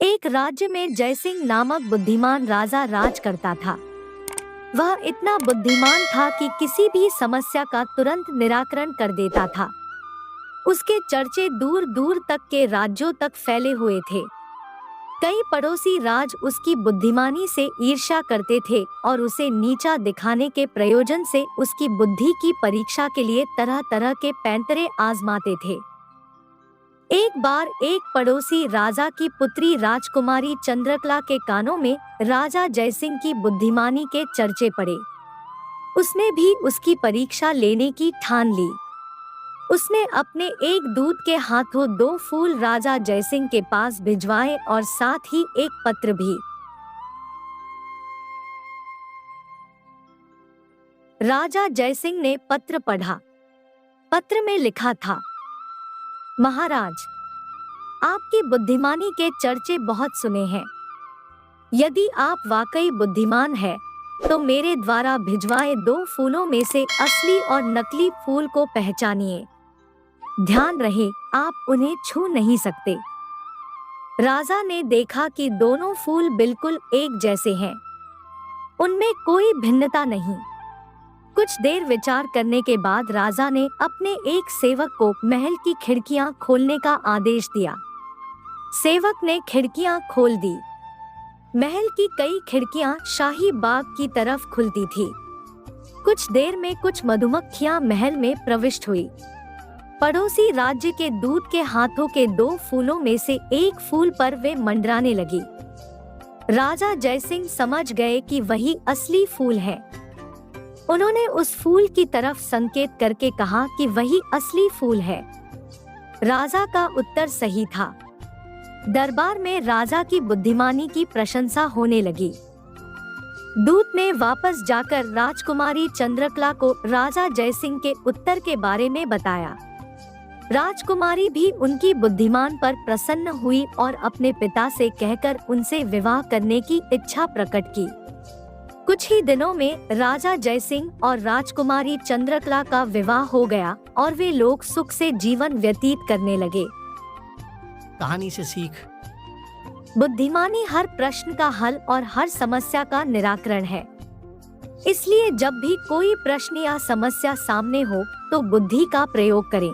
एक राज्य में जयसिंह नामक बुद्धिमान राजा राज करता था। वह इतना बुद्धिमान था कि किसी भी समस्या का तुरंत निराकरण कर देता था। उसके चर्चे दूर दूर तक के राज्यों तक फैले हुए थे। कई पड़ोसी राज उसकी बुद्धिमानी से ईर्ष्या करते थे और उसे नीचा दिखाने के प्रयोजन से उसकी बुद्धि की परीक्षा के लिए तरह तरह के पैंतरे आजमाते थे। एक बार एक पड़ोसी राजा की पुत्री राजकुमारी चंद्रकला के कानों में राजा जयसिंह की बुद्धिमानी के चर्चे पड़े। उसने भी उसकी परीक्षा लेने की ठान ली। उसने अपने एक दूत के हाथों 2 फूल राजा जयसिंह के पास भिजवाए और साथ ही एक पत्र भी। राजा जयसिंह ने पत्र पढ़ा। पत्र में लिखा था, महाराज, आपकी बुद्धिमानी के चर्चे बहुत सुने हैं। यदि आप वाकई बुद्धिमान हैं, तो मेरे द्वारा भिजवाए 2 फूलों में से असली और नकली फूल को पहचानिए। ध्यान रहे, आप उन्हें छू नहीं सकते। राजा ने देखा कि दोनों फूल बिल्कुल एक जैसे हैं। उनमें कोई भिन्नता नहीं। कुछ देर विचार करने के बाद राजा ने अपने एक सेवक को महल की खिड़कियां खोलने का आदेश दिया। सेवक ने खिड़कियां खोल दी। महल की कई खिड़कियां शाही बाग की तरफ खुलती थी। कुछ देर में कुछ मधुमक्खियां महल में प्रविष्ट हुई। पड़ोसी राज्य के दूत के हाथों के 2 फूलों में से एक फूल पर वे मंडराने लगी। राजा जयसिंह समझ गए कि वही असली फूल है। उन्होंने उस फूल की तरफ संकेत करके कहा कि वही असली फूल है। राजा का उत्तर सही था। दरबार में राजा की बुद्धिमानी की प्रशंसा होने लगी। दूत ने वापस जाकर राजकुमारी चंद्रकला को राजा जयसिंह के उत्तर के बारे में बताया। राजकुमारी भी उनकी बुद्धिमान पर प्रसन्न हुई और अपने पिता से कहकर उनसे विवाह करने की इच्छा प्रकट की। कुछ ही दिनों में राजा जयसिंह और राजकुमारी चंद्रकला का विवाह हो गया और वे लोग सुख से जीवन व्यतीत करने लगे। कहानी से सीख। बुद्धिमानी हर प्रश्न का हल और हर समस्या का निराकरण है। इसलिए जब भी कोई प्रश्न या समस्या सामने हो, तो बुद्धि का प्रयोग करें।